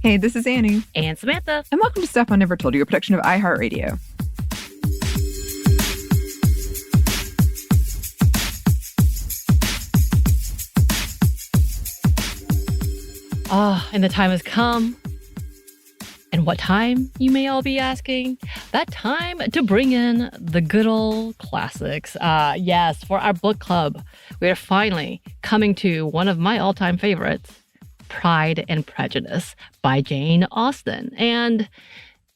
Hey, this is Anney. And Samantha. And welcome to Stuff I Never Told You, a production of iHeartRadio. And the time has come. And what time, you may all be asking? That time to bring in the good old classics. Yes, for our book club, we are finally coming to one of my all-time favorites, Pride and Prejudice by Jane Austen. And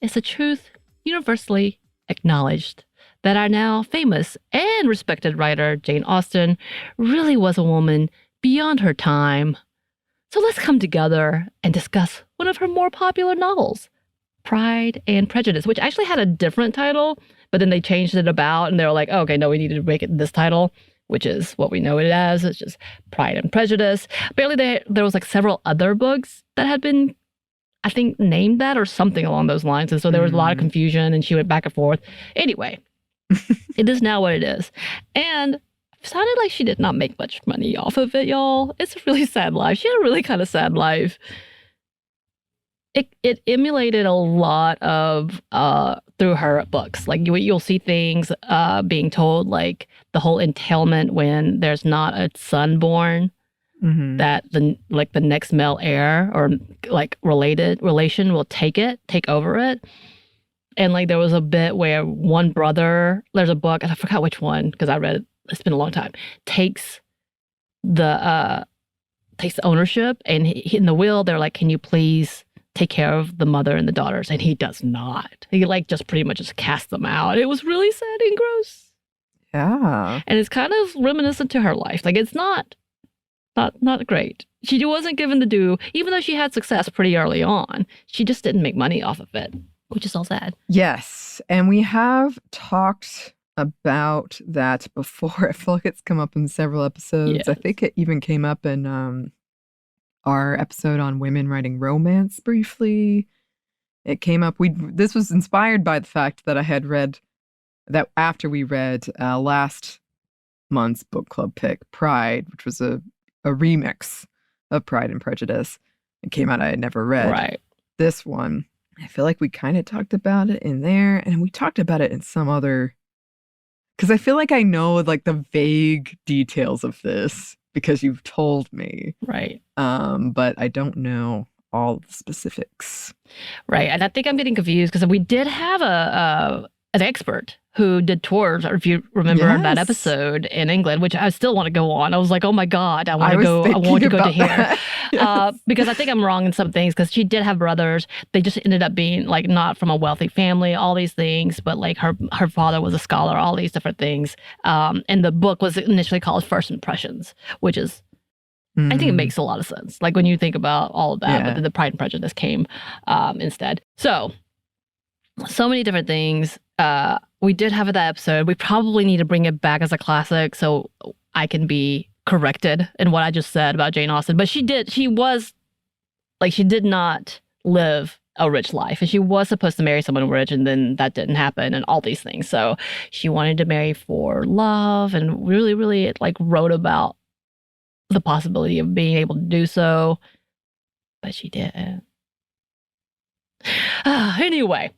it's a truth universally acknowledged that our now famous and respected writer, Jane Austen, really was a woman beyond her time. So let's come together and discuss one of her more popular novels, Pride and Prejudice, which actually had a different title, but then they changed it about and they were like, oh, okay, no, we need to make it this title, which is what we know it as. It's just Pride and Prejudice. Apparently there was like several other books that had been, I think, named that or something along those lines. And so there was a lot of confusion and she went back and forth. Anyway, it is now what it is. And sounded like she did not make much money off of it, y'all. It's a really sad life. She had a really kind of sad life. It emulated a lot of through her books. Like you'll see things being told, like the whole entailment when there's not a son born, that the next male heir or like relation will take over it. And like there was a bit where one brother, there's a book, and I forgot which one because I read it. It's been a long time, takes the ownership, and he, in the will, they're like, can you please take care of the mother and the daughters? And he does not. He like just pretty much just casts them out. It was really sad and gross. Yeah. And it's kind of reminiscent to her life. Like it's not great. She wasn't given the due, even though she had success pretty early on. She just didn't make money off of it, which is all sad. Yes. And we have talked about that before. I feel like it's come up in several episodes. Yes. I think it even came up in our episode on women writing romance briefly. It came up. This was inspired by the fact that I had read that after we read last month's book club pick, Pride, which was a remix of Pride and Prejudice. It came out I had never read. Right. This one, I feel like we kind of talked about it in there, and we talked about it in some other. Because I feel like I know like the vague details of this because you've told me. Right. But I don't know all the specifics. Right. And I think I'm getting confused because we did have an expert who did tours, or if you remember that episode in England, which I still want to go on. I was like, oh my God, I want to go to here. Yes. Because I think I'm wrong in some things, because she did have brothers. They just ended up being like not from a wealthy family, all these things, but like her father was a scholar, all these different things. And the book was initially called First Impressions, which is, I think it makes a lot of sense. Like when you think about all of that, but then the Pride and Prejudice came instead. So many different things. We did have that episode. We probably need to bring it back as a classic so I can be corrected in what I just said about Jane Austen. But she did not live a rich life. And she was supposed to marry someone rich, and then that didn't happen and all these things. So she wanted to marry for love and really, really like wrote about the possibility of being able to do so. But she didn't. Anyway.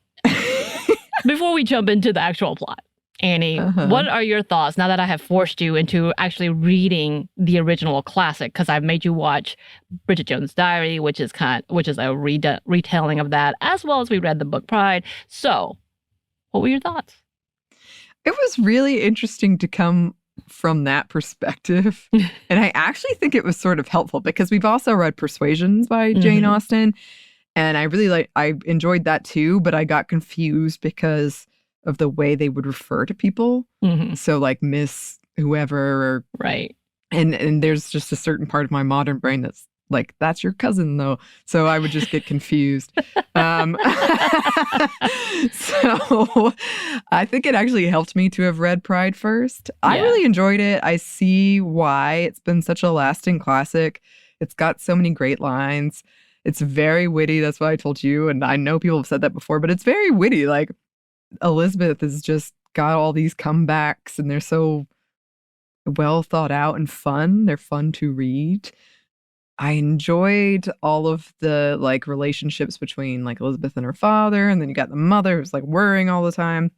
Before we jump into the actual plot, Anney, what are your thoughts now that I have forced you into actually reading the original classic? Because I've made you watch Bridget Jones's Diary, which is a retelling of that, as well as we read the book Pride. So, what were your thoughts? It was really interesting to come from that perspective, and I actually think it was sort of helpful because we've also read Persuasions by Jane Austen. And I enjoyed that too, but I got confused because of the way they would refer to people. So like Miss whoever. Right. And there's just a certain part of my modern brain that's like, that's your cousin though. So I would just get confused. So I think it actually helped me to have read Pride first. Yeah. I really enjoyed it. I see why it's been such a lasting classic. It's got so many great lines. It's very witty. That's what I told you. And I know people have said that before, but it's very witty. Like Elizabeth has just got all these comebacks and they're so well thought out and fun. They're fun to read. I enjoyed all of the like relationships between like Elizabeth and her father, and then you got the mother who's like worrying all the time.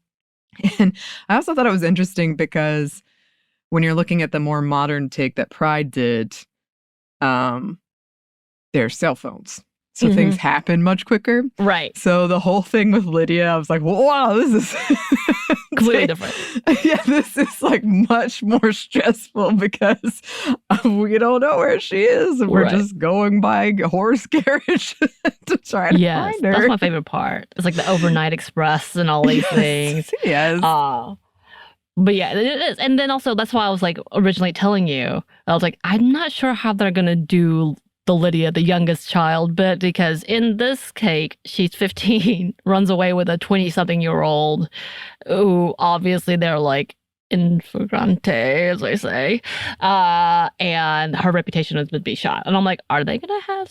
And I also thought it was interesting because when you're looking at the more modern take that Pride did, um, their cell phones. So things happen much quicker. Right. So the whole thing with Lydia, I was like, wow, this is completely different. Yeah, this is like much more stressful because we don't know where she is. And we're just going by horse carriage to try to find her. That's my favorite part. It's like the overnight express and all these things. Yes. But yeah, it is. And then also, that's why I was like originally telling you, I was like, I'm not sure how they're going to do the Lydia, the youngest child, bit, because in this cake, she's 15, runs away with a 20-something-year-old who obviously they're like in flagrante, as they say, and her reputation has been shot. And I'm like, are they going to have,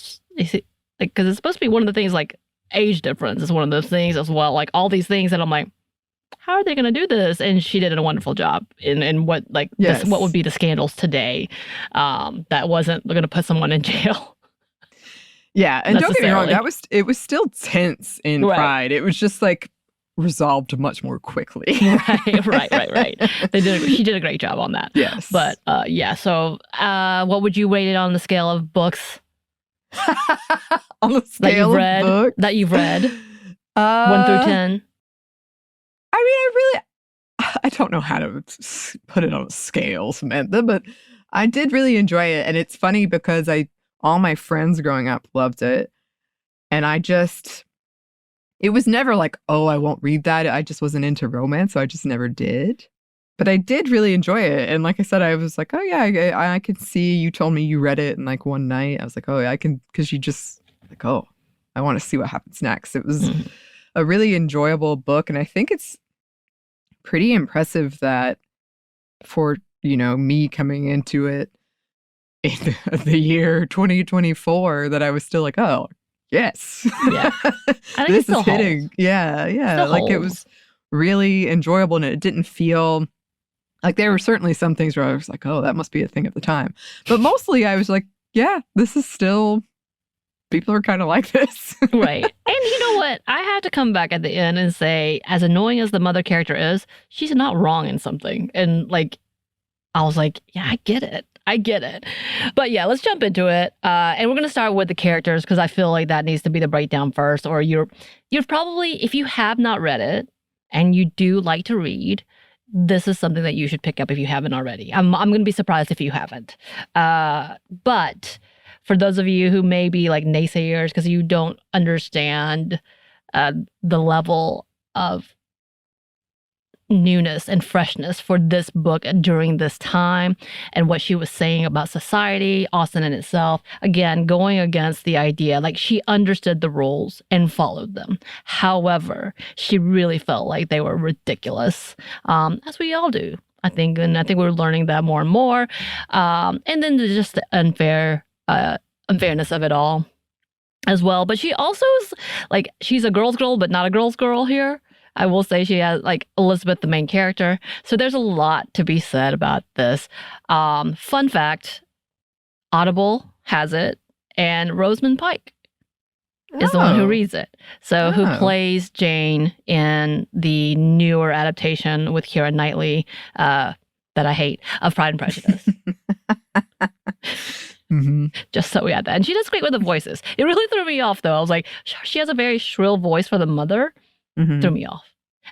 because it's supposed to be one of the things, like age difference is one of those things as well, like all these things, and I'm like, how are they going to do this? And she did a wonderful job in what like what would be the scandals today that wasn't going to put someone in jail. Yeah, and don't get me wrong, it was still tense in Pride. It was just like resolved much more quickly. Right. She did a great job on that. Yes. But yeah, so what would you rate it on the scale of books? On the scale of books? That you've read? 1 through 10? I mean, I don't know how to put it on a scale, Samantha, but I did really enjoy it. And it's funny because all my friends growing up loved it. And it was never like, oh, I won't read that. I just wasn't into romance, so I just never did. But I did really enjoy it. And like I said, I was like, oh yeah, I could see, you told me you read it in like one night. I was like, oh yeah, I can, because you just like, oh, I want to see what happens next. It was a really enjoyable book. And I think it's pretty impressive that for, me coming into it in the year 2024, that I was still like, oh, yes. Yeah. I think this is hitting. Holds. Yeah. Like it was really enjoyable, and it didn't feel like, there were certainly some things where I was like, oh, that must be a thing at the time. But mostly I was like, yeah, this is still, people are kind of like this. Right. And you know what? I had to come back at the end and say, as annoying as the mother character is, she's not wrong in something. And like, I was like, yeah, I get it. But yeah, let's jump into it. And we're going to start with the characters, because I feel like that needs to be the breakdown first. Or you're probably, if you have not read it and you do like to read, this is something that you should pick up if you haven't already. I'm going to be surprised if you haven't. But for those of you who may be like naysayers because you don't understand the level of newness and freshness for this book during this time and what she was saying about society, Austen in itself, again, going against the idea, like she understood the rules and followed them. However, she really felt like they were ridiculous, as we all do, I think. And I think we're learning that more and more. And then just the unfairness of it all as well. But she also is like, she's a girl's girl, but not a girl's girl here. I will say she has like Elizabeth, the main character. So there's a lot to be said about this. Fun fact, Audible has it, and Rosamund Pike is the one who reads it. So who plays Jane in the newer adaptation with Keira Knightley that I hate, of Pride and Prejudice. Just so we had that. And she does great with the voices. It really threw me off, though. I was like, she has a very shrill voice for the mother. Threw me off.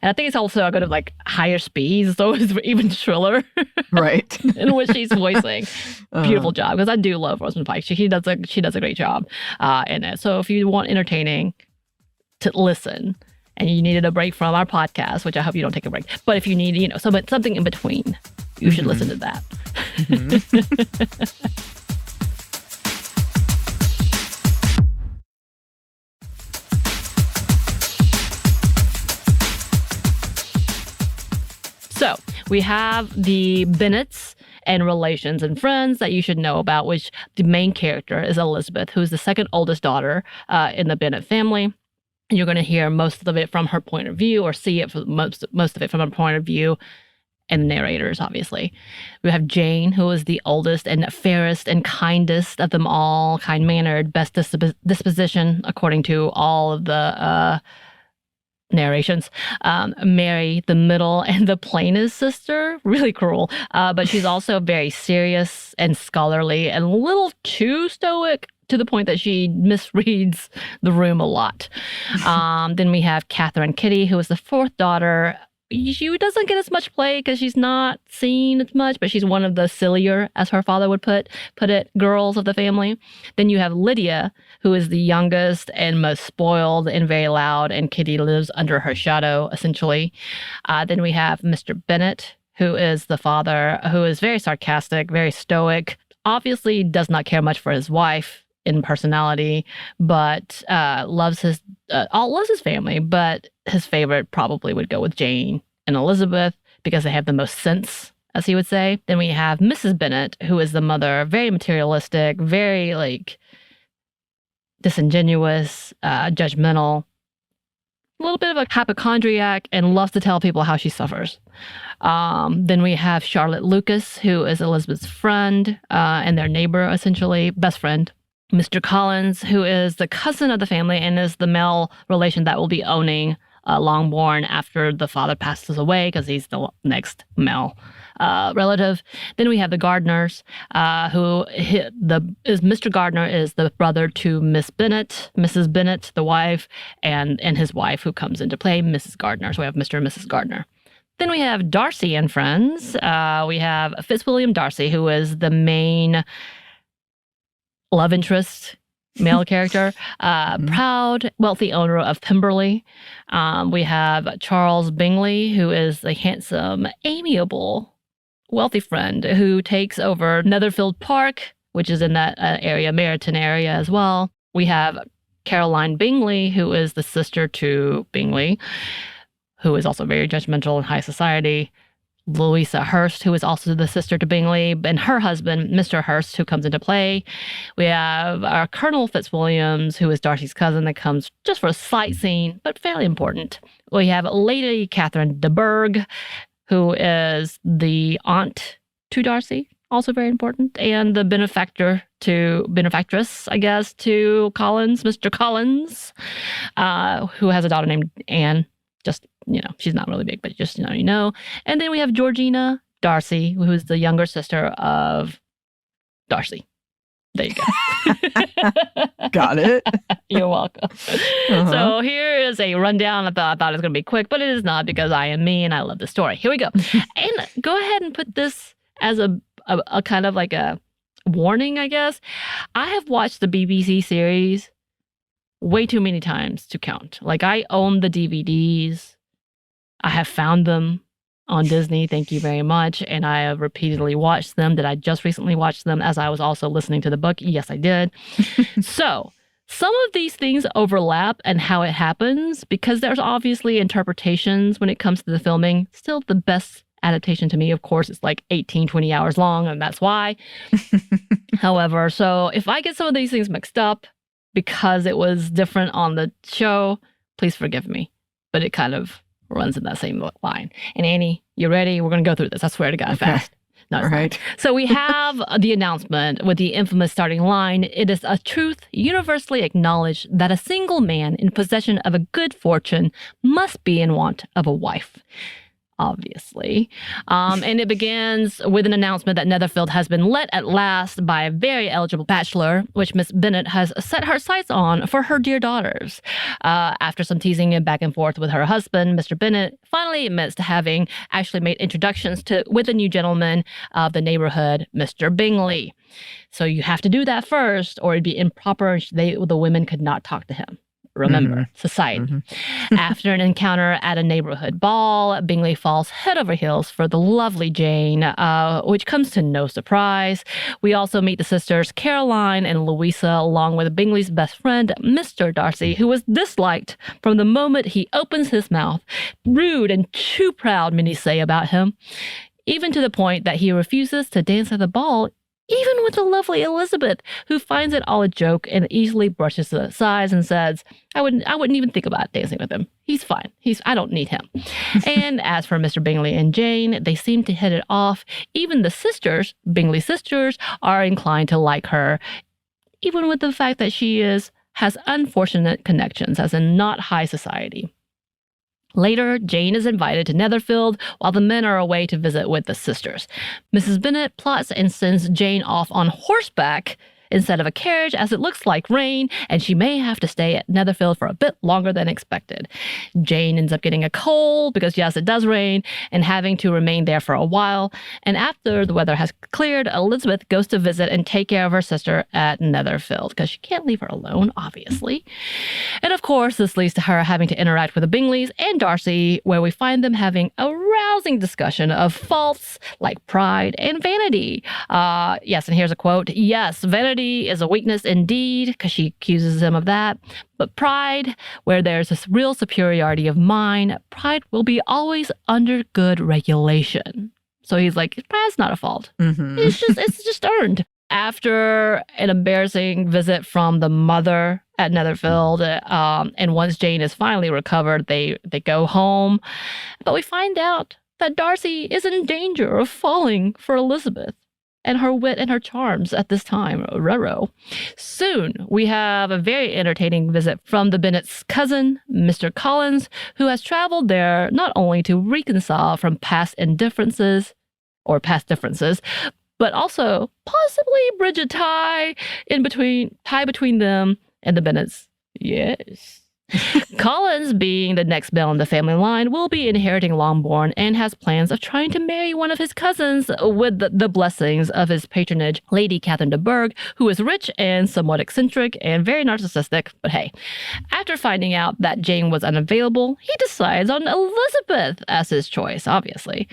And I think it's also a good of like higher speeds, so it's even shriller. Right. In which she's voicing. Beautiful job, because I do love Rosamund Pike. She does a great job in it. So if you want entertaining to listen and you needed a break from our podcast, which I hope you don't take a break, but if you need, something in between, you should listen to that. So we have the Bennets and relations and friends that you should know about, which the main character is Elizabeth, who's the second oldest daughter in the Bennet family. And you're going to hear most of it from her point of view, or see it for most of it from her point of view. and the narrators, obviously. We have Jane, who is the oldest and fairest and kindest of them all, kind-mannered, best disposition, according to all of the narrations. Mary, the middle and the plainest sister, really cruel, but she's also very serious and scholarly and a little too stoic, to the point that she misreads the room a lot. Then we have Catherine Kitty, who is the fourth daughter. She doesn't get as much play because she's not seen as much, but she's one of the sillier, as her father would put it, girls of the family. Then you have Lydia, who is the youngest and most spoiled and very loud, and Kitty lives under her shadow, essentially. Then we have Mr. Bennet, who is the father, who is very sarcastic, very stoic, obviously does not care much for his wife in personality, but loves his family. But his favorite probably would go with Jane and Elizabeth because they have the most sense, as he would say. Then we have Mrs. Bennet, who is the mother, very materialistic, very disingenuous, judgmental, a little bit of a hypochondriac, and loves to tell people how she suffers. Then we have Charlotte Lucas, who is Elizabeth's friend and their neighbor, essentially, best friend. Mr. Collins, who is the cousin of the family and is the male relation that will be owning Longbourn after the father passes away, because he's the next male relative. Then we have the Gardners, Mr. Gardner is the brother to Miss Bennet, Mrs. Bennet, the wife, and his wife, who comes into play, Mrs. Gardner. So we have Mr. and Mrs. Gardner. Then we have Darcy and friends. We have Fitzwilliam Darcy, who is the main love interest male character, proud, wealthy owner of Pemberley. We have Charles Bingley, who is a handsome, amiable, wealthy friend who takes over Netherfield Park, which is in that area, Meryton area as well. We have Caroline Bingley, who is the sister to Bingley, who is also very judgmental in high society. Louisa Hurst, who is also the sister to Bingley, and her husband, Mr. Hurst, who comes into play. We have our Colonel Fitzwilliams, who is Darcy's cousin, that comes just for a slight scene, but fairly important. We have Lady Catherine de Bourgh, who is the aunt to Darcy, also very important, and the benefactress, I guess, to Collins, Mr. Collins, who has a daughter named Anne. Just, she's not really big, but just, you know. And then we have Georgina Darcy, who's the younger sister of Darcy. There you go. Got it. You're welcome. So here is a rundown. I thought it was going to be quick, but it is not, because I am me and I love the story. Here we go. And go ahead and put this as a kind of like a warning, I guess. I have watched the BBC series way too many times to count. I own the DVDs. I have found them on Disney. Thank you very much. And I have repeatedly watched them. Did I just recently watch them as I was also listening to the book? Yes, I did. So some of these things overlap and how it happens, because there's obviously interpretations when it comes to the filming. Still, the best adaptation to me, of course, is 18, 20 hours long, and that's why. However, so if I get some of these things mixed up, because it was different on the show, please forgive me. But it kind of runs in that same line. And Annie, you ready? We're going to go through this. I swear to God, okay. Fast. No, all right. So we have the announcement with the infamous starting line. It is a truth universally acknowledged that a single man in possession of a good fortune must be in want of a wife. Obviously. And it begins with an announcement that Netherfield has been let at last by a very eligible bachelor, which Miss Bennet has set her sights on for her dear daughters. After some teasing and back and forth with her husband, Mr. Bennet finally admits to having actually made introductions with a new gentleman of the neighborhood, Mr. Bingley. So you have to do that first, or it'd be improper. The women could not talk to him. Remember, society. After an encounter at a neighborhood ball, Bingley falls head over heels for the lovely Jane, which comes to no surprise. We also meet the sisters Caroline and Louisa, along with Bingley's best friend, Mr. Darcy, who was disliked from the moment he opens his mouth. Rude and too proud, many say about him, even to the point that he refuses to dance at the ball even with the lovely Elizabeth, who finds it all a joke and easily brushes it aside and says, I wouldn't even think about dancing with him. He's fine. I don't need him. And as for Mr. Bingley and Jane, they seem to hit it off. Even the sisters, Bingley sisters, are inclined to like her, even with the fact that she has unfortunate connections, as in not high society. Later, Jane is invited to Netherfield while the men are away to visit with the sisters. Mrs. Bennet plots and sends Jane off on horseback instead of a carriage, as it looks like rain, and she may have to stay at Netherfield for a bit longer than expected. Jane ends up getting a cold because, yes, it does rain, and having to remain there for a while. And after the weather has cleared, Elizabeth goes to visit and take care of her sister at Netherfield, because she can't leave her alone, obviously. And of course, this leads to her having to interact with the Bingleys and Darcy, where we find them having a rousing discussion of faults like pride and vanity. Yes, and here's a quote. Yes, vanity is a weakness indeed, because she accuses him of that. But pride, where there's this real superiority of mind, pride will be always under good regulation. So he's like, pride's not a fault. Mm-hmm. It's just earned. After an embarrassing visit from the mother at Netherfield, and once Jane is finally recovered, they go home. But we find out that Darcy is in danger of falling for Elizabeth and her wit and her charms at this time, Roro. Soon, we have a very entertaining visit from the Bennet's cousin, Mr. Collins, who has traveled there not only to reconcile from past differences, but also possibly bridge a tie between them and the Bennets. Yes. Collins, being the next male in the family line, will be inheriting Longbourn and has plans of trying to marry one of his cousins with the blessings of his patronage, Lady Catherine de Bourgh, who is rich and somewhat eccentric and very narcissistic. But hey, after finding out that Jane was unavailable, he decides on Elizabeth as his choice, obviously.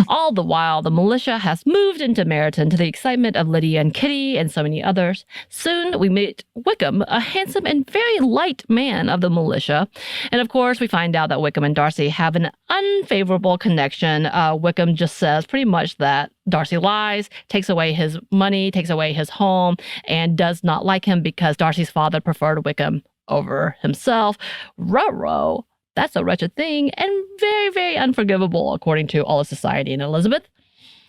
All the while, the militia has moved into Meryton to the excitement of Lydia and Kitty and so many others. Soon, we meet Wickham, a handsome and very light man of the militia. And of course, we find out that Wickham and Darcy have an unfavorable connection. Wickham just says pretty much that Darcy lies, takes away his money, takes away his home, and does not like him because Darcy's father preferred Wickham over himself. Ruh-roh. That's a wretched thing and very, very unforgivable according to all of society and Elizabeth.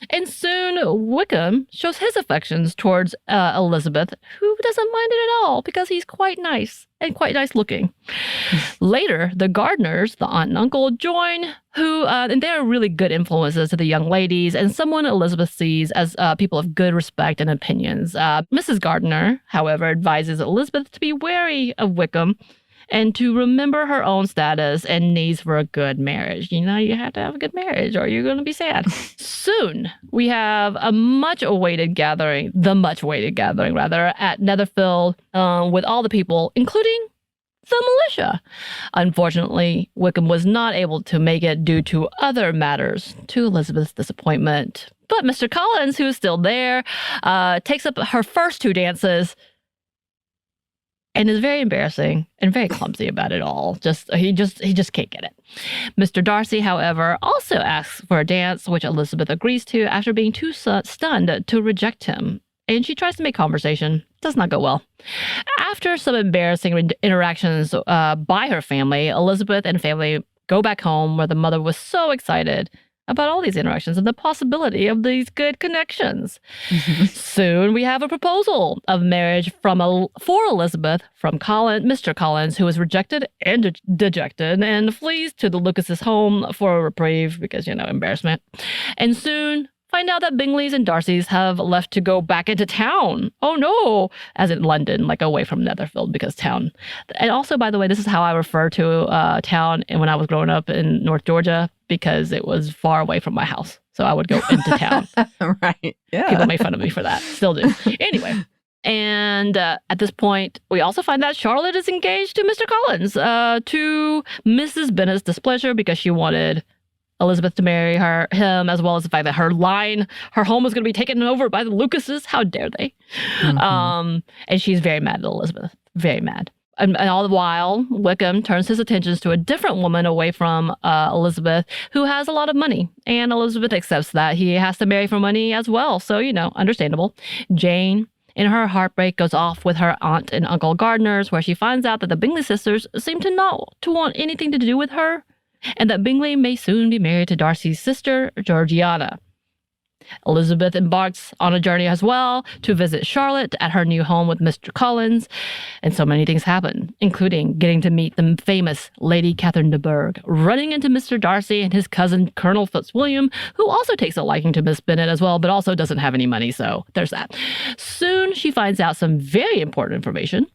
And soon, Wickham shows his affections towards Elizabeth, who doesn't mind it at all because he's quite nice and quite nice looking. Later, the Gardners, the aunt and uncle, join, and they're really good influences to the young ladies and someone Elizabeth sees as people of good respect and opinions. Mrs. Gardner, however, advises Elizabeth to be wary of Wickham and to remember her own status and needs for a good marriage. You know, you have to have a good marriage or you're going to be sad. Soon, we have the much-awaited gathering, at Netherfield with all the people, including the militia. Unfortunately, Wickham was not able to make it due to other matters, to Elizabeth's disappointment. But Mr. Collins, who is still there, takes up her first two dances and is very embarrassing and very clumsy about it all. He just can't get it. Mr. Darcy, however, also asks for a dance, which Elizabeth agrees to after being too stunned to reject him. And she tries to make conversation. Does not go well. After some embarrassing interactions by her family, Elizabeth and family go back home where the mother was so excited about all these interactions and the possibility of these good connections. Soon, we have a proposal of marriage for Elizabeth from Mr. Collins, who is rejected and dejected and flees to the Lucas's home for a reprieve because, embarrassment. And soon, find out that Bingleys and Darcys have left to go back into town. Oh no! As in London, like away from Netherfield, because town. And also, by the way, this is how I refer to town when I was growing up in North Georgia, because it was far away from my house. So I would go into town. Right. Yeah. People make fun of me for that. Still do. Anyway. And at this point, we also find that Charlotte is engaged to Mr. Collins, to Mrs. Bennet's displeasure because she wanted Elizabeth to marry him, as well as the fact that her home was going to be taken over by the Lucases. How dare they? Mm-hmm. And she's very mad at Elizabeth. Very mad. and all the while, Wickham turns his attentions to a different woman away from Elizabeth, who has a lot of money. And Elizabeth accepts that. He has to marry for money as well. So, understandable. Jane, in her heartbreak, goes off with her aunt and uncle Gardners, where she finds out that the Bingley sisters seem to not to want anything to do with her, and that Bingley may soon be married to Darcy's sister, Georgiana. Elizabeth embarks on a journey as well to visit Charlotte at her new home with Mr. Collins, and so many things happen, including getting to meet the famous Lady Catherine de Bourgh, running into Mr. Darcy and his cousin Colonel Fitzwilliam, who also takes a liking to Miss Bennet as well, but also doesn't have any money, so there's that. Soon she finds out some very important information.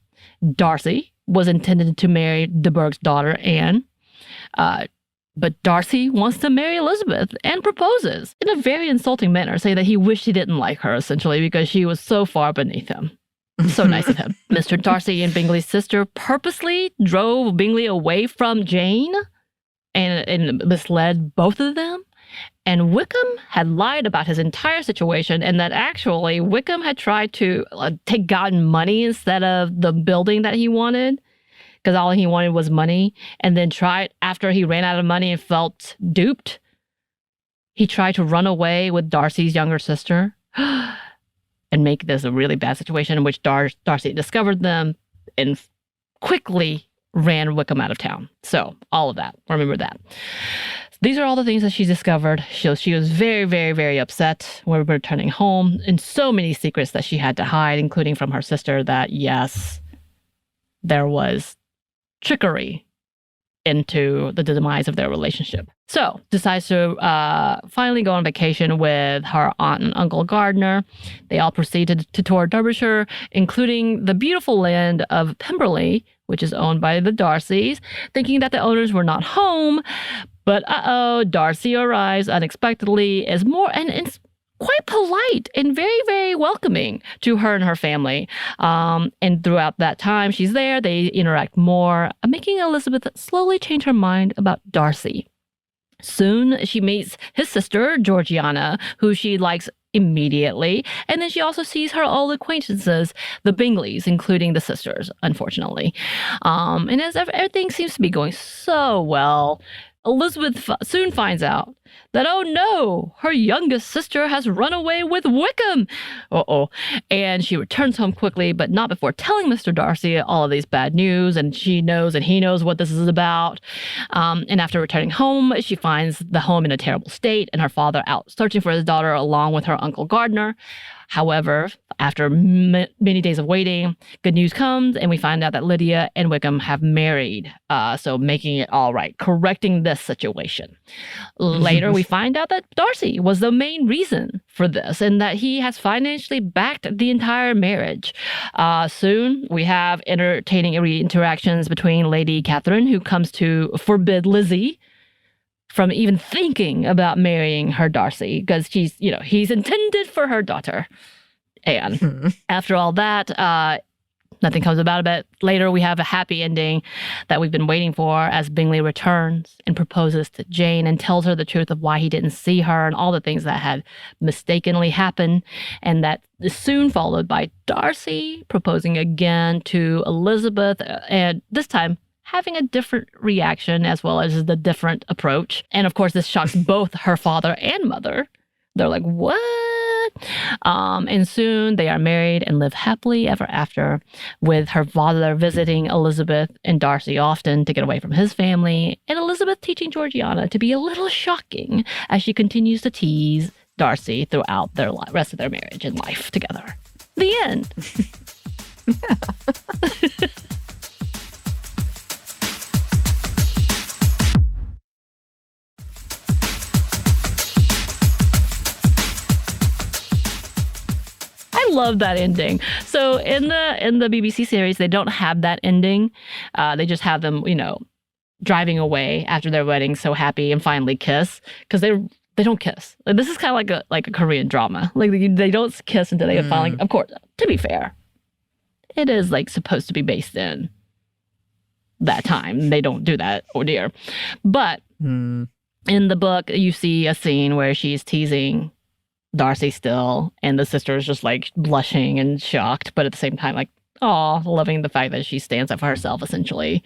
Darcy was intended to marry de Bourgh's daughter, Anne, but Darcy wants to marry Elizabeth and proposes in a very insulting manner, saying that he wished he didn't like her, essentially, because she was so far beneath him. So nice of him. Mr. Darcy and Bingley's sister purposely drove Bingley away from Jane and misled both of them. And Wickham had lied about his entire situation, and that actually Wickham had tried to take gotten money instead of the building that he wanted, because all he wanted was money, and then after he ran out of money and felt duped, he tried to run away with Darcy's younger sister and make this a really bad situation in which Darcy discovered them and quickly ran Wickham out of town. So all of that, remember that. These are all the things that she discovered. She was very, very, very upset when we were returning home, and so many secrets that she had to hide, including from her sister, that yes, there was trickery into the demise of their relationship. So, decides to finally go on vacation with her aunt and uncle Gardner. They all proceeded to tour Derbyshire, including the beautiful land of Pemberley, which is owned by the Darcys, thinking that the owners were not home. But Darcy arrives unexpectedly, is quite polite and very, very welcoming to her and her family. And throughout that time she's there, they interact more, making Elizabeth slowly change her mind about Darcy. Soon she meets his sister, Georgiana, who she likes immediately. And then she also sees her old acquaintances, the Bingleys, including the sisters, unfortunately. And as everything seems to be going so well, Elizabeth soon finds out that, oh no, her youngest sister has run away with Wickham. And she returns home quickly, but not before telling Mr. Darcy all of these bad news, and she knows and he knows what this is about. And after returning home, she finds the home in a terrible state and her father out searching for his daughter along with her uncle Gardner. However, after many days of waiting, good news comes, and we find out that Lydia and Wickham have married, so making it all right, correcting this situation. Later, we find out that Darcy was the main reason for this, and that he has financially backed the entire marriage. Soon, we have entertaining interactions between Lady Catherine, who comes to forbid Lizzie from even thinking about marrying her Darcy, because he's intended for her daughter. And after all that, nothing comes about it. Later, we have a happy ending that we've been waiting for, as Bingley returns and proposes to Jane and tells her the truth of why he didn't see her and all the things that had mistakenly happened. And that is soon followed by Darcy proposing again to Elizabeth, and this time having a different reaction as well as the different approach. And of course, this shocks both her father and mother. They're like, what? And soon they are married and live happily ever after, with her father visiting Elizabeth and Darcy often to get away from his family, and Elizabeth teaching Georgiana to be a little shocking as she continues to tease Darcy throughout their rest of their marriage and life together. The end. I love that ending. So in the BBC series, they don't have that ending. They just have them, driving away after their wedding, so happy, and finally kiss, because they don't kiss. Like, this is kind of like a Korean drama. Like they don't kiss until they finally. Of course, to be fair, it is supposed to be based in that time. They don't do that, oh dear. But in the book, you see a scene where she's teasing Darcy still, and the sister is just blushing and shocked, but at the same time loving the fact that she stands up for herself, essentially.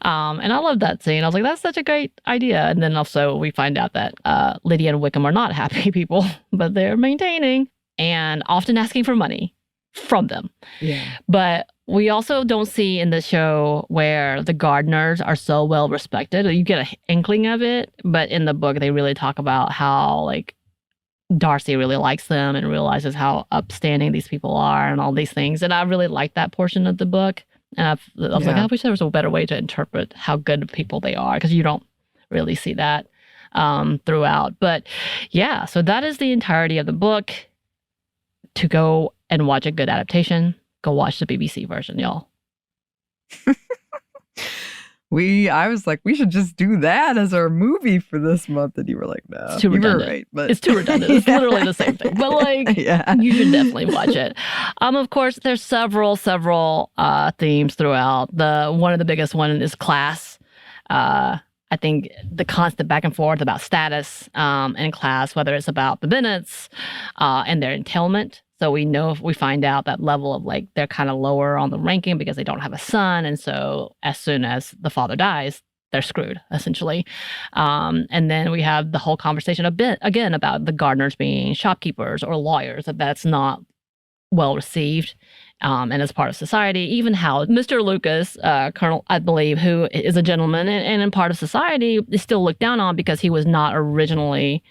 And I love that scene. I was like, that's such a great idea. And then also we find out that Lydia and Wickham are not happy people, but they're maintaining and often asking for money from them. Yeah. But we also don't see in the show where the Gardners are so well respected. You get an inkling of it, but in the book, they really talk about how, like, Darcy really likes them and realizes how upstanding these people are and all these things. And I really like that portion of the book. And I was like, I wish there was a better way to interpret how good people they are, because you don't really see that throughout. But yeah, so that is the entirety of the book. To go and watch a good adaptation, go watch the BBC version, y'all. I was like, we should just do that as our movie for this month. And you were like, no. It's too redundant. You were right, but... It's too redundant. It's literally the same thing. But like, you should definitely watch it. Of course, there's several themes throughout. One of the biggest one is class. I think the constant back and forth about status in class, whether it's about the Bennets and their entailment. So we find out that level of, like, they're kind of lower on the ranking because they don't have a son. And so as soon as the father dies, they're screwed, essentially. And then we have the whole conversation again about the Gardners being shopkeepers or lawyers, that's not well received. And as part of society, even how Mr. Lucas, Colonel, I believe, who is a gentleman and in part of society, is still looked down on because he was not originally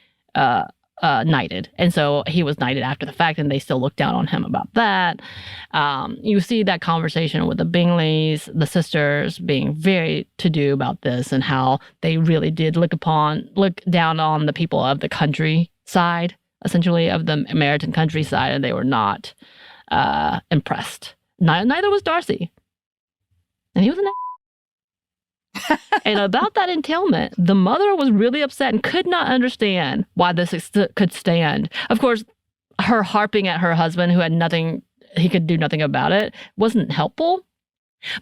knighted. And so he was knighted after the fact, and they still look down on him about that. You see that conversation with the Bingleys, the sisters being very to-do about this, and how they really did look down on the people of the countryside, essentially, of the American countryside, and they were not impressed. Neither was Darcy. And he was an And about that entailment, the mother was really upset and could not understand why this could stand. Of course, her harping at her husband, who had nothing, he could do nothing about it, wasn't helpful.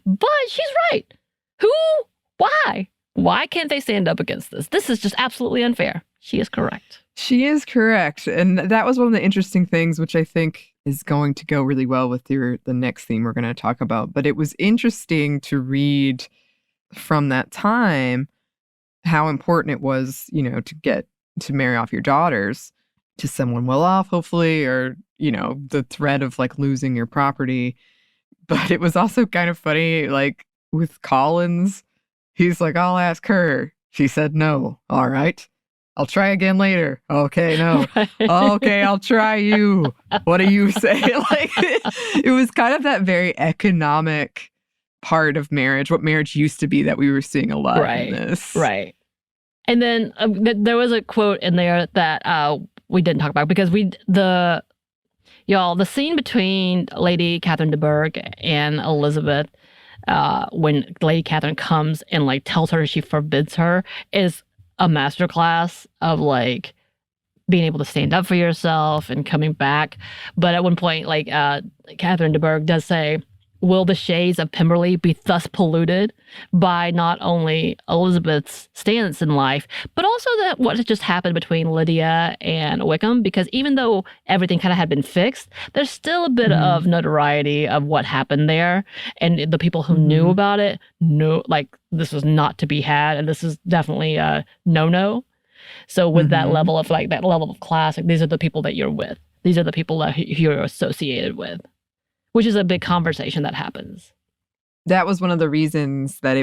But she's right. Why? Why can't they stand up against this? This is just absolutely unfair. She is correct. She is correct. And that was one of the interesting things, which I think is going to go really well with the next theme we're going to talk about. But it was interesting to read from that time how important it was, to marry off your daughters to someone well off, hopefully, or, the threat of, like, losing your property. But it was also kind of funny, like, with Collins, he's like, I'll ask her. She said no. All right. I'll try again later. Okay, no. Right. Okay, I'll try you. What do you say? Like, it was kind of that very economic part of marriage, what marriage used to be, that we were seeing a lot in this. Right. And then there was a quote in there that we didn't talk about, because the scene between Lady Catherine de Bourgh and Elizabeth, when Lady Catherine comes and, like, tells her she forbids her, is a masterclass of, like, being able to stand up for yourself and coming back. But at one point, like, Catherine de Bourgh does say, will the shades of Pemberley be thus polluted by not only Elizabeth's stance in life, but also what had just happened between Lydia and Wickham? Because even though everything kind of had been fixed, there's still a bit of notoriety of what happened there. And the people who knew about it knew, like, this was not to be had. And this is definitely a no-no. So with that level of, like, that level of class, like, these are the people that you're with. These are the people that you're associated with. Which is a big conversation that happens. That was one of the reasons that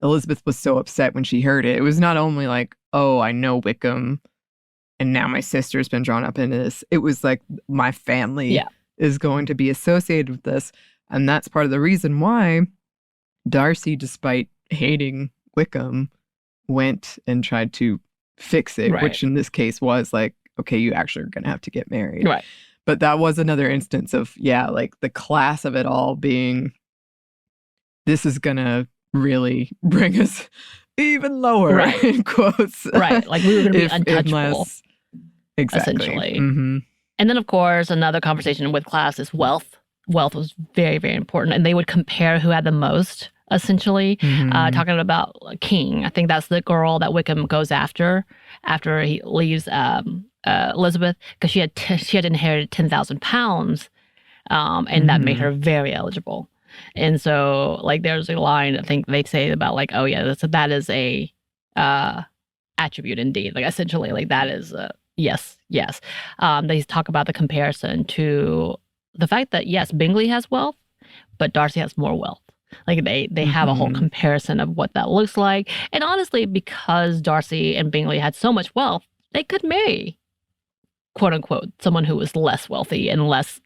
Elizabeth was so upset when she heard it. It was not only like, oh, I know Wickham, and now my sister's been drawn up into this. It was like, my family is going to be associated with this. And that's part of the reason why Darcy, despite hating Wickham, went and tried to fix it, which in this case was like, okay, you actually are going to have to get married. Right. But that was another instance of, like, the class of it all being, this is going to really bring us even lower, in quotes. Right. Like, we were going to be untouchable. Exactly. Essentially. And then, of course, another conversation with class is wealth. Wealth was very, very important. And they would compare who had the most, essentially. Talking about King. I think that's the girl that Wickham goes after he leaves Elizabeth, because she had inherited £10,000 And that made her very eligible. And so, like, there's a line I think they say about, like, oh yeah, that is a attribute indeed. Like, essentially, like, that is yes. They talk about the comparison to the fact that yes, Bingley has wealth, but Darcy has more wealth. Like, they have a whole comparison of what that looks like. And honestly, because Darcy and Bingley had so much wealth, they could marry, quote unquote, someone who was less wealthy and less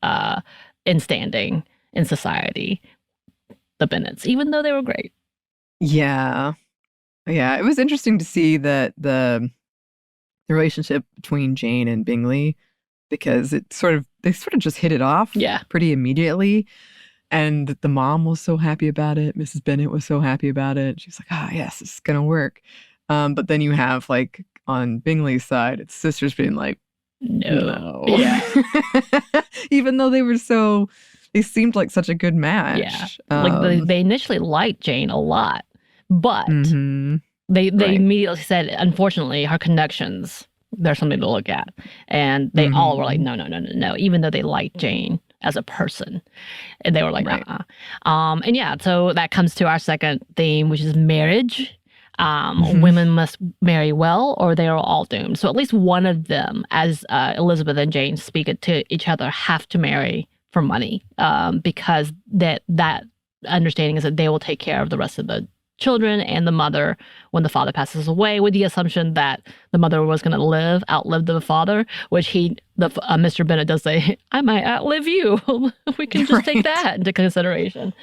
in standing in society. The Bennets, even though they were great. Yeah. It was interesting to see that the relationship between Jane and Bingley, because they sort of just hit it off pretty immediately. And the mom was so happy about it. Mrs. Bennet was so happy about it. She was like, yes, this is going to work. But then you have, like, on Bingley's side, its sisters being like, no. Yeah. Even though they seemed like such a good match. Yeah. Like, they initially liked Jane a lot, but they immediately said, unfortunately, her connections, there's something to look at. And they all were like, no, even though they liked Jane as a person. And they were like, and yeah, so that comes to our second theme, which is marriage. Women must marry well or they are all doomed. So at least one of them, as Elizabeth and Jane speak it to each other, have to marry for money, because that understanding is that they will take care of the rest of the children and the mother when the father passes away, with the assumption that the mother was going to outlive the father, which Mr. Bennet does say, I might outlive you. We can just take that into consideration.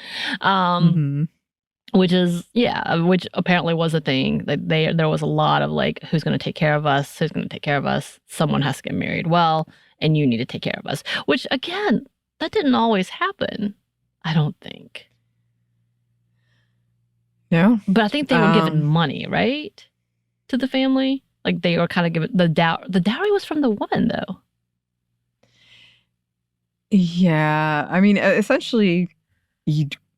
Which apparently was a thing. Like, there was a lot of, like, who's going to take care of us? Who's going to take care of us? Someone has to get married well, and you need to take care of us. Which, again, that didn't always happen, I don't think. No. But I think they were given money, right? To the family? Like, they were kind of given the dowry. The dowry was from the woman, though. Yeah. I mean, essentially,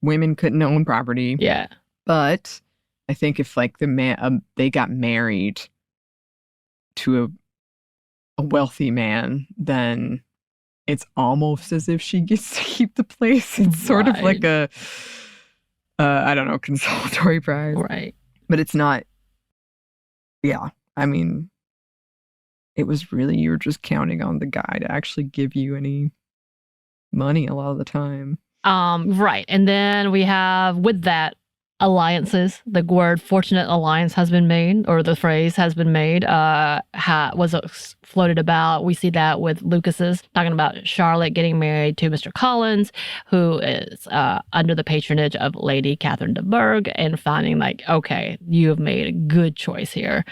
women couldn't own property. Yeah. But I think if, like, the man, they got married to a wealthy man, then it's almost as if she gets to keep the place. It's sort of like a, I don't know, consolatory prize. Right. But it's not, I mean, it was really, you were just counting on the guy to actually give you any money a lot of the time. Right. And then we have, with that, alliances. The word fortunate alliance has been made, or the phrase has been made, was floated about. We see that with Lucas's, talking about Charlotte getting married to Mr. Collins, who is under the patronage of Lady Catherine de Bourgh, and finding, like, okay, you have made a good choice here,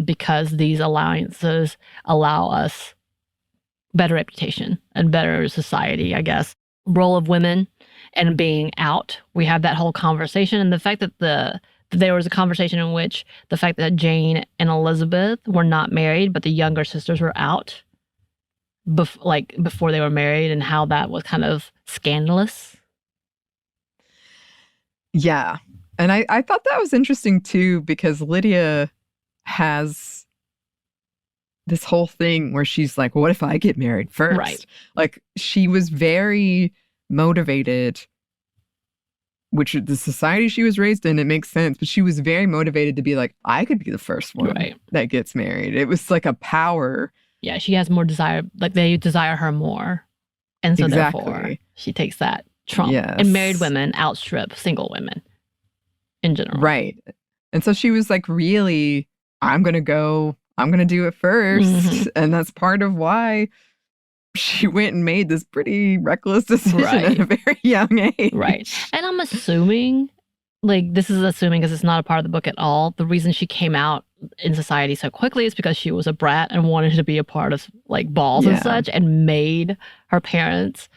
because these alliances allow us better reputation and better society, I guess. Role of women and being out. We have that whole conversation, and the fact that there was a conversation in which the fact that Jane and Elizabeth were not married, but the younger sisters were out before they were married, and how that was kind of scandalous. Yeah. And I thought that was interesting too, because Lydia has this whole thing where she's like, what if I get married first? Right. Like, she was very motivated, which the society she was raised in, it makes sense, but she was very motivated to be like, I could be the first one that gets married. It was like a power. Yeah, she has more desire, like, they desire her more. And so therefore, she takes that trump. Yes. And married women outstrip single women in general. Right. And so she was like, really, I'm going to do it first. And that's part of why she went and made this pretty reckless decision at a very young age. Right. And I'm assuming, like, this is assuming because it's not a part of the book at all, the reason she came out in society so quickly is because she was a brat and wanted to be a part of, like, balls and such, and made her parents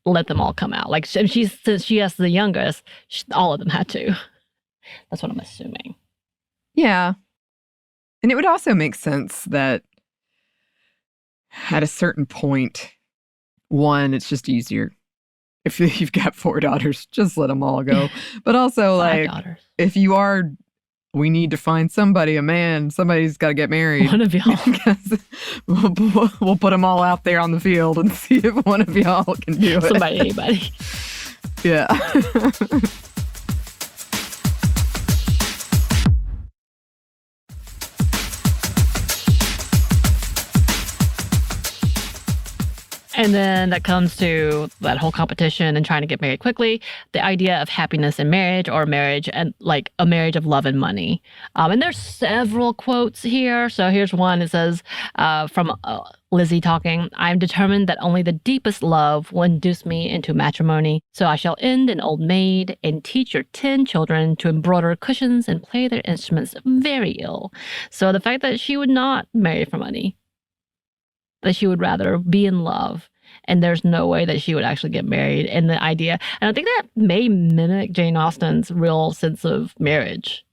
let them all come out. Like, since she has the youngest, all of them had to. That's what I'm assuming. Yeah. And it would also make sense that at a certain point, one, it's just easier. If you've got 4 daughters, just let them all go. But also, like, if you are we need to find somebody, a man. Somebody's got to get married. One of y'all. We'll put them all out there on the field and see if one of y'all can do it. Somebody, anybody. Yeah. And then that comes to that whole competition and trying to get married quickly, the idea of happiness in marriage, or marriage and like a marriage of love and money. And there's several quotes here. So here's one. It says from Lizzie talking, "I'm determined that only the deepest love will induce me into matrimony. So I shall end an old maid and teach your 10 children to embroider cushions and play their instruments very ill." So the fact that she would not marry for money, that she would rather be in love, and there's no way that she would actually get married. And the idea, and I think that may mimic Jane Austen's real sense of marriage,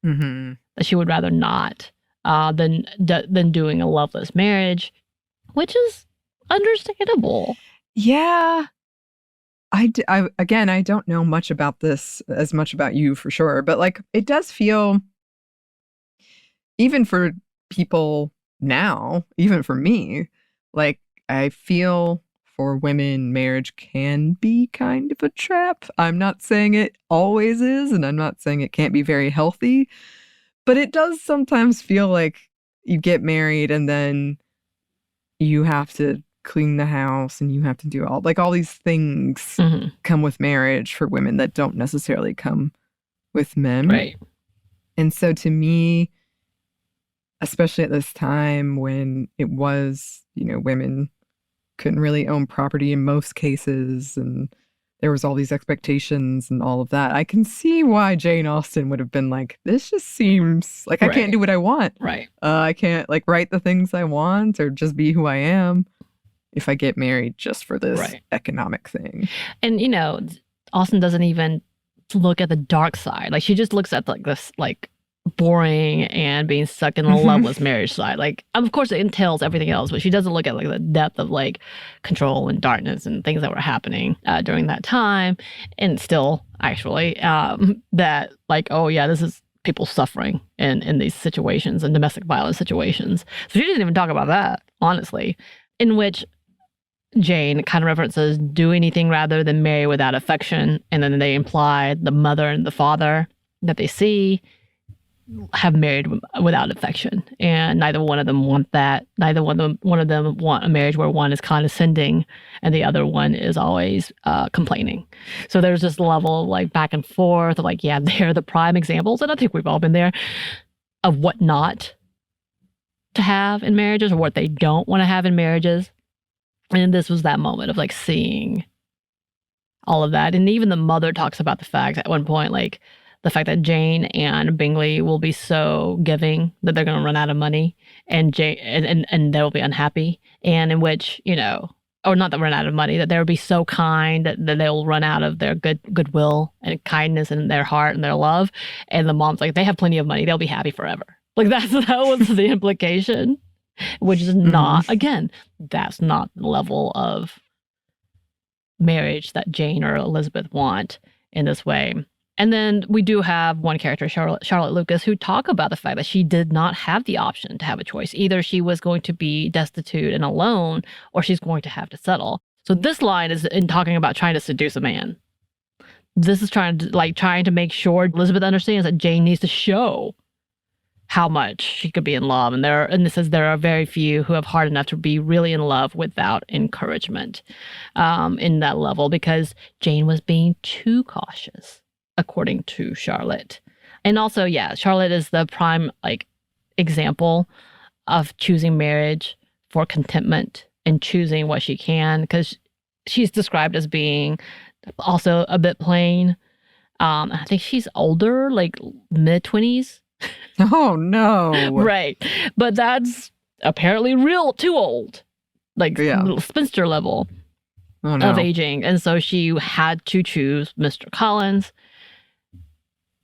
Mm-hmm. that she would rather not than doing a loveless marriage, which is understandable. Yeah. Again, I don't know much about this, as much about you for sure, but like it does feel, even for people now, even for me, like I feel for women, marriage can be kind of a trap. I'm not saying it always is, and I'm not saying it can't be very healthy, but it does sometimes feel like you get married and then you have to clean the house and you have to do all these things come with marriage for women that don't necessarily come with men. Right. And so to me, especially at this time when it was, women couldn't really own property in most cases, and there was all these expectations and all of that, I can see why Jane Austen would have been like, this just seems like I can't do what I want. Right. I can't write the things I want or just be who I am if I get married just for this economic thing. And, Austen doesn't even look at the dark side. Like, she just looks at this boring and being stuck in a loveless marriage side. Like, of course it entails everything else, but she doesn't look at the depth of control and darkness and things that were happening during that time, and still actually that oh yeah, this is people suffering in these situations and domestic violence situations. So she didn't even talk about that, honestly, in which Jane kind of references do anything rather than marry without affection, and then they imply the mother and the father that they see have married without affection, and neither one of them want that. Neither one of them want a marriage where one is condescending and the other one is always complaining. So there's this level of back and forth of yeah, they're the prime examples, and I think we've all been there, of what not to have in marriages or what they don't want to have in marriages. And this was that moment of seeing all of that. And even the mother talks about the fact at one point, the fact that Jane and Bingley will be so giving that they're going to run out of money, and Jane and they'll be unhappy, and in which or not that run out of money, that they'll be so kind that they'll run out of their goodwill and kindness and their heart and their love, and the mom's they have plenty of money, they'll be happy forever. That was the implication, which is not, again, that's not the level of marriage that Jane or Elizabeth want in this way. And then we do have one character, Charlotte Lucas, who talk about the fact that she did not have the option to have a choice. Either she was going to be destitute and alone, or she's going to have to settle. So this line is in talking about trying to seduce a man. This is trying to make sure Elizabeth understands that Jane needs to show how much she could be in love. And this says there are very few who have heart enough to be really in love without encouragement in that level, because Jane was being too cautious, according to Charlotte. And also, yeah, Charlotte is the prime example of choosing marriage for contentment and choosing what she can, because she's described as being also a bit plain. I think she's older, mid-20s. Oh no. Right. But that's apparently real too old. Spinster level of aging. And so she had to choose Mr. Collins.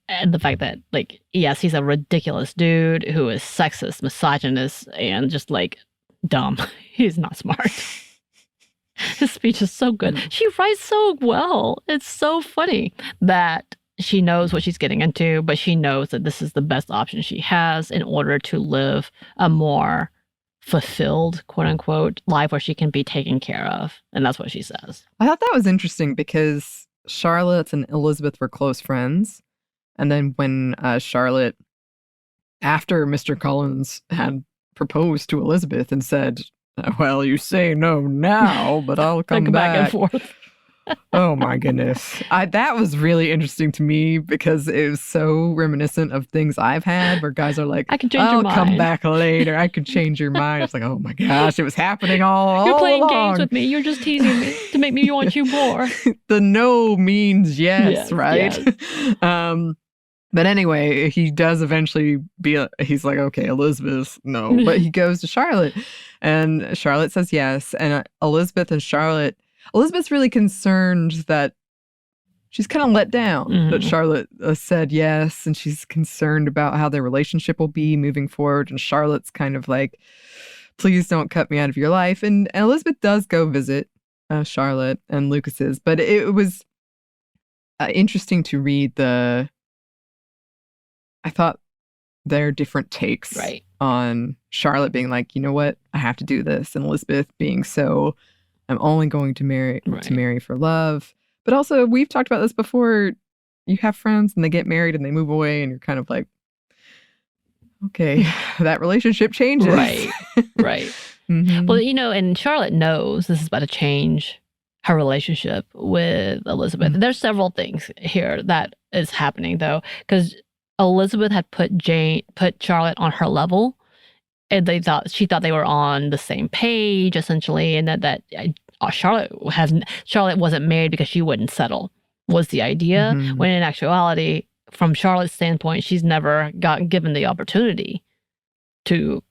And the fact that, yes, he's a ridiculous dude who is sexist, misogynist, and just, dumb. He's not smart. His speech is so good. She writes so well. It's so funny that she knows what she's getting into, but she knows that this is the best option she has in order to live a more fulfilled, quote unquote, life where she can be taken care of. And that's what she says. I thought that was interesting because Charlotte and Elizabeth were close friends. And then when Charlotte, after Mr. Collins had proposed to Elizabeth and said, well, you say no now, but I'll come back and forth. Oh my goodness. That was really interesting to me because it was so reminiscent of things I've had where guys are like, I can change your mind. I'll come back later. I could change your mind. It's like, oh my gosh, it was happening all You're playing along. games with me. You're just teasing me to make me want you more. The no means yes, right? Yes. But anyway, he does eventually he's like, okay, Elizabeth, no. But he goes to Charlotte and Charlotte says yes. And Elizabeth's really concerned that she's kind of let down that Charlotte said yes. And she's concerned about how their relationship will be moving forward. And Charlotte's kind of like, please don't cut me out of your life. And Elizabeth does go visit Charlotte and Lucas's. But it was interesting to read I thought there are different takes on Charlotte being like, you know what, I have to do this. And Elizabeth being so, I'm only going to marry for love. But also, we've talked about this before. You have friends and they get married and they move away and you're kind of like, okay, that relationship changes. Right. Well, and Charlotte knows this is about to change her relationship with Elizabeth. There's several things here that is happening though, because Elizabeth had put Charlotte on her level, and she thought they were on the same page essentially, and that Charlotte wasn't married because she wouldn't settle was the idea. When in actuality, from Charlotte's standpoint, she's never gotten given the opportunity to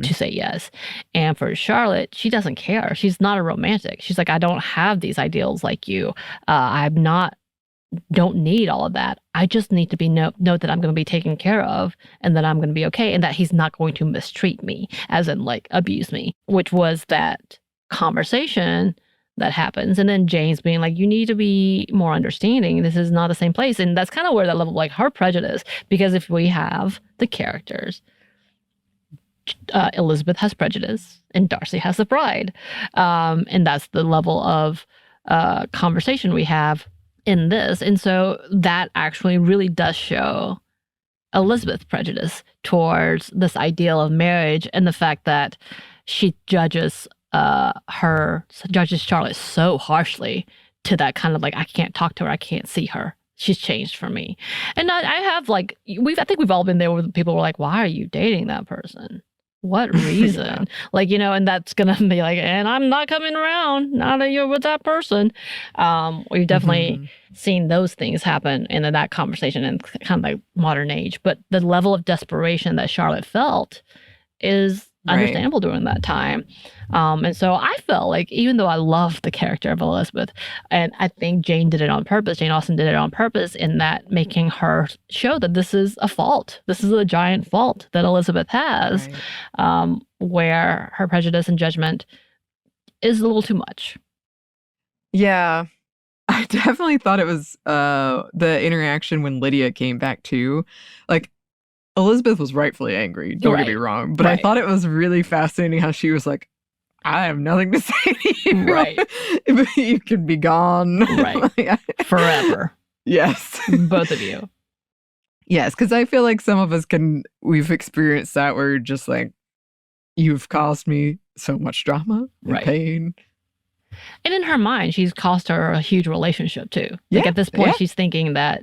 say yes. And for Charlotte, she doesn't care. She's not a romantic. She's like, I don't have these ideals like you. Don't need all of that. I just need to be know that I'm going to be taken care of and that I'm going to be okay and that he's not going to mistreat me, as in like abuse me, which was that conversation that happens. And then Jane's being like, you need to be more understanding. This is not the same place. And that's kind of where that level of like her prejudice, because if we have the characters, Elizabeth has prejudice and Darcy has the pride. And that's the level of conversation we have in this. And so that actually really does show Elizabeth's prejudice towards this ideal of marriage and the fact that she judges Charlotte so harshly to that kind of like, I can't talk to her, I can't see her. She's changed for me. And I have like, I think we've all been there where people were like, why are you dating that person? What reason? And that's going to be like, and I'm not coming around now that you're with that person. We've definitely seen those things happen in that conversation in kind of like modern age. But the level of desperation that Charlotte felt is understandable during that time. And so I felt like, even though I love the character of Elizabeth, and I think Jane Austen did it on purpose in that making her show that this is a fault. This is a giant fault that Elizabeth has, where her prejudice and judgment is a little too much. Yeah. I definitely thought it was the interaction when Lydia came back too. Like, Elizabeth was rightfully angry, don't get me wrong. But I thought it was really fascinating how she was like, I have nothing to say to you. Right. You could be gone. Right. Forever. Yes. Both of you. Yes, because I feel like some of us we've experienced that where you're just like, you've caused me so much drama and pain. And in her mind, she's cost her a huge relationship too. Like at this point, she's thinking that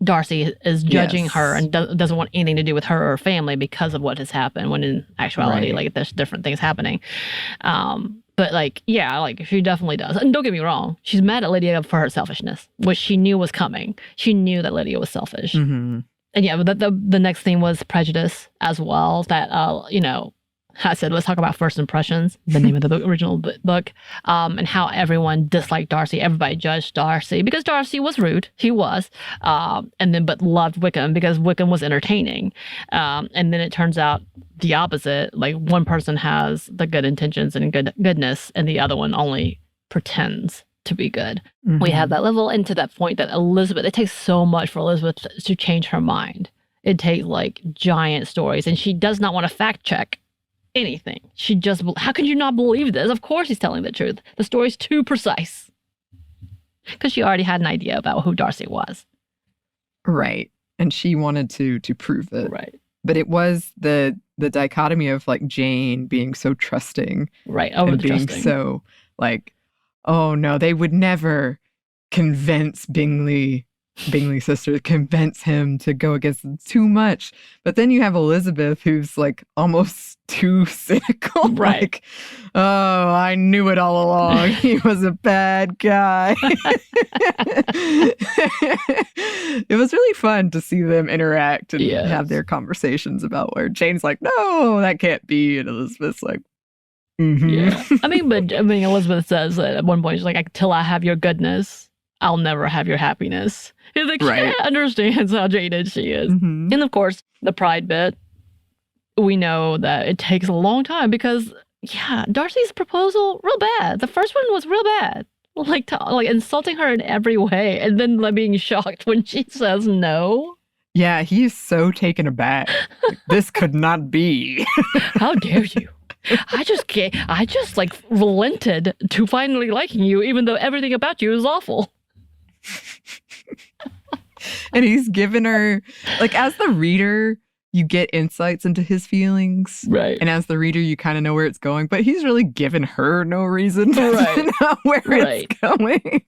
Darcy is judging her and doesn't want anything to do with her or her family because of what has happened, when in actuality, like, there's different things happening. But like, she definitely does. And don't get me wrong, she's mad at Lydia for her selfishness, which she knew was coming. She knew that Lydia was selfish. And but the next thing was prejudice as well, that, I said, let's talk about First Impressions, the name of the original book, and how everyone disliked Darcy. Everybody judged Darcy because Darcy was rude. He was. But loved Wickham because Wickham was entertaining. And then it turns out the opposite. Like, one person has the good intentions and goodness, and the other one only pretends to be good. We have that level, and to that point that Elizabeth, it takes so much for Elizabeth to change her mind. It takes like giant stories, and she does not want to fact check anything. She just, how can you not believe this? Of course he's telling the truth. The story's too precise. Because she already had an idea about who Darcy was. Right. And she wanted to prove it. Right. But it was the dichotomy of like Jane being so trusting. Right. And being so like, oh no, they would never convince Bingley's sister, convince him to go against them too much. But then you have Elizabeth, who's like almost too cynical. Right. Like, oh, I knew it all along. He was a bad guy. It was really fun to see them interact and have their conversations about where Jane's like, no, that can't be. And Elizabeth's like, yeah. I mean, Elizabeth says that at one point, she's like, until I have your goodness, I'll never have your happiness. He's like, she understands how jaded she is. And of course, the pride bit, we know that it takes a long time because, Darcy's proposal, real bad. The first one was real bad. Like insulting her in every way, and then like being shocked when she says no. Yeah, he's so taken aback. Like, this could not be. How dare you? I just like relented to finally liking you, even though everything about you is awful. And he's given her, like, as the reader, you get insights into his feelings. Right. And as the reader, you kind of know where it's going. But he's really given her no reason to know where it's going.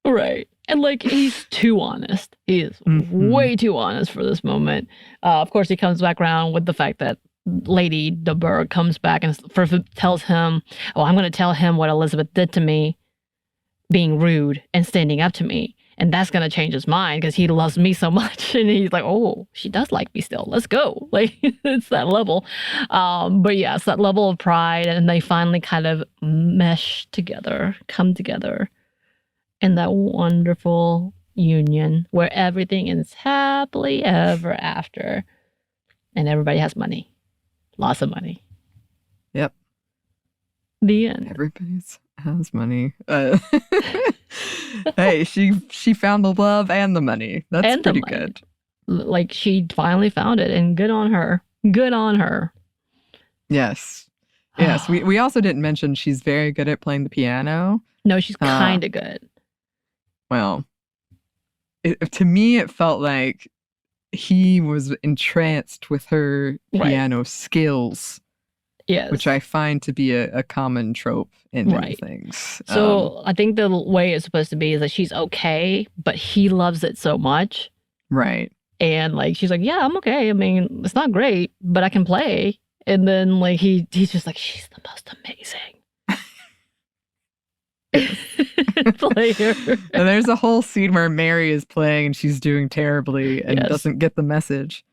Right. And, like, he's too honest. He is way too honest for this moment. Of course, he comes back around with the fact that Lady de Bourgh comes back and first tells him, oh, I'm going to tell him what Elizabeth did to me, being rude and standing up to me. And that's going to change his mind because he loves me so much. And he's like, oh, she does like me still. Let's go. Like, it's that level. But yeah, it's that level of pride. And they finally kind of mesh together, come together in that wonderful union where everything is happily ever after. And everybody has money. Lots of money. Yep. The end. Everybody has money. Hey, she found the love and the money. That's and pretty good. Like, she finally found it, and good on her. Good on her. Yes. Yes. We also didn't mention she's very good at playing the piano. No, she's kind of good. Well, to me, it felt like he was entranced with her piano skills. Yes. Which I find to be a common trope in many things. So I think the way it's supposed to be is that she's okay, but he loves it so much. Right. And like, she's like, yeah, I'm okay. I mean, it's not great, but I can play. And then like, he's just like, she's the most amazing player. And there's a whole scene where Mary is playing and she's doing terribly and doesn't get the message.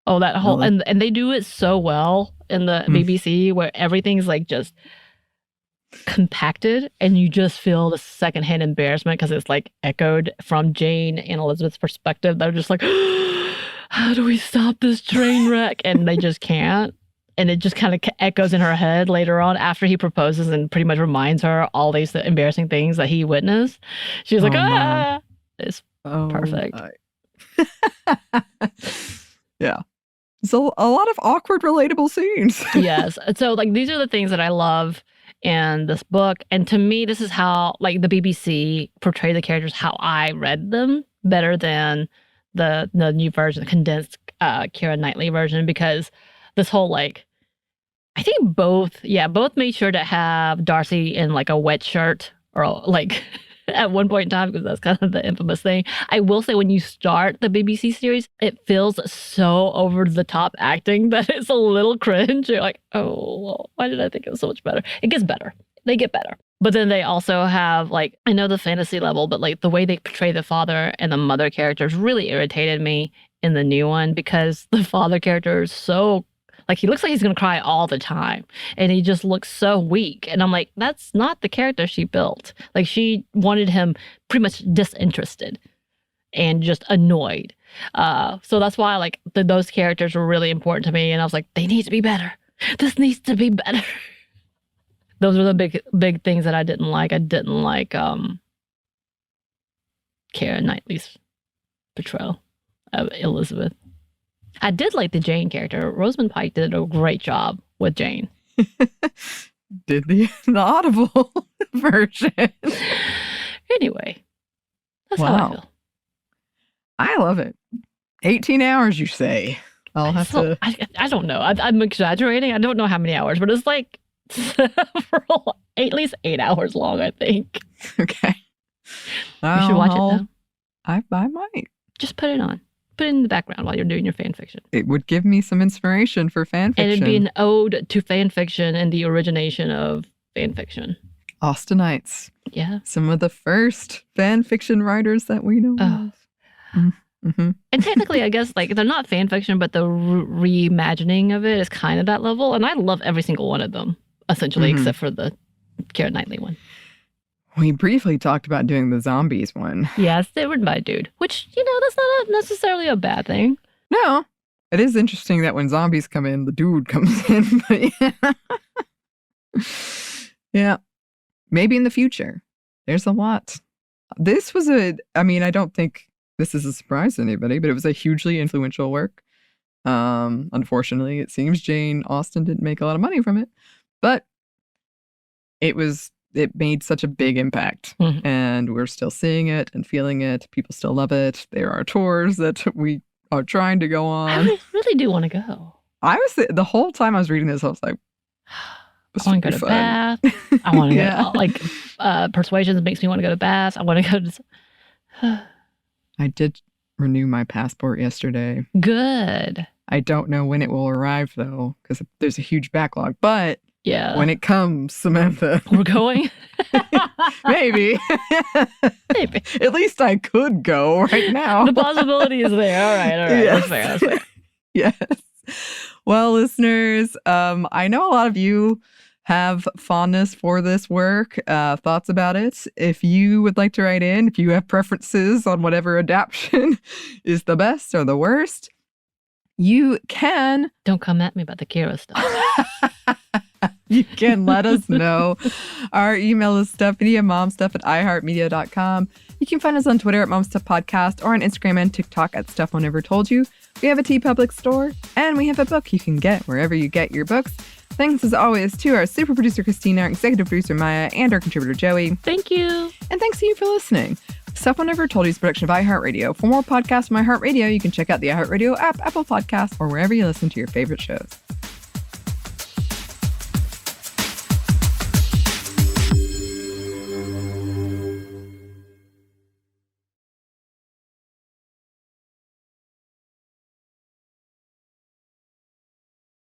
Oh, that whole, and they do it so well in the BBC where everything's like just compacted and you just feel the secondhand embarrassment because it's like echoed from Jane and Elizabeth's perspective. They're just like, how do we stop this train wreck? And they just can't. And it just kind of echoes in her head later on after he proposes and pretty much reminds her all these embarrassing things that he witnessed. She's like, man. It's perfect. Yeah. So a lot of awkward, relatable scenes. Yes. So like these are the things that I love in this book. And to me, this is how like the BBC portrayed the characters, how I read them better than the new version, the condensed Keira Knightley version, because this whole like, I think both made sure to have Darcy in like a wet shirt or like at one point in time, because that's kind of the infamous thing. I will say when you start the BBC series, it feels so over the top acting that it's a little cringe. You're like, oh, well, why did I think it was so much better? It gets better. They get better. But then they also have like, I know the fantasy level, but like the way they portray the father and the mother characters really irritated me in the new one because the father character is so like, he looks like he's going to cry all the time. And he just looks so weak. And I'm like, that's not the character she built. Like, she wanted him pretty much disinterested and just annoyed. So that's why, like, those characters were really important to me. And I was like, they need to be better. This needs to be better. Those are the big things that I didn't like. I didn't like Keira Knightley's portrayal of Elizabeth. I did like the Jane character. Rosamund Pike did a great job with Jane. Did the Audible version. Anyway, that's how I feel. I love it. 18 hours, you say? I'll have to. I don't know. I'm exaggerating. I don't know how many hours, but it's like several, at least 8 hours long, I think. Okay. You should watch it, though. I might. Just put it on. Put it in the background while you're doing your fan fiction. It would give me some inspiration for fan fiction. And it'd be an ode to fan fiction and the origination of fan fiction. Austenites. Yeah. Some of the first fan fiction writers that we know of. Mm-hmm. And technically, I guess, like, they're not fan fiction, but the reimagining of it is kind of that level. And I love every single one of them, essentially, except for the Keira Knightley one. We briefly talked about doing the zombies one. Yes, they were by a dude, which, that's not necessarily a bad thing. No. It is interesting that when zombies come in, the dude comes in. But yeah. Maybe in the future. There's a lot. This was I don't think this is a surprise to anybody, but it was a hugely influential work. Unfortunately, it seems Jane Austen didn't make a lot of money from it, but it made such a big impact, and we're still seeing it and feeling it. People still love it. There are tours that we are trying to go on. I really do want to go. The whole time I was reading this, I was like, I want to go to Bath. I want to go, Persuasions makes me want to go to Bath. I want to go to... I did renew my passport yesterday. Good. I don't know when it will arrive, though, because there's a huge backlog. But when it comes, Samantha. We're going? Maybe. Maybe. At least I could go right now. The possibility is there. All right. Yes. That's fair. Yes. Well, listeners, I know a lot of you have fondness for this work, thoughts about it. If you would like to write in, if you have preferences on whatever adaptation is the best or the worst, you can. Don't come at me about the Keira stuff. You can let us know. Our email is stephaniemomstuff@iheartmedia.com. You can find us on Twitter at momstuffpodcast or on Instagram and TikTok at Stuff I Never Told You. We have a TeePublic store, and we have a book you can get wherever you get your books. Thanks as always to our super producer Christina, our executive producer Maya, and our contributor Joey. Thank you. And thanks to you for listening. Stuff I Never Told You is a production of iHeartRadio. For more podcasts from iHeartRadio, you can check out the iHeartRadio app, Apple Podcasts, or wherever you listen to your favorite shows.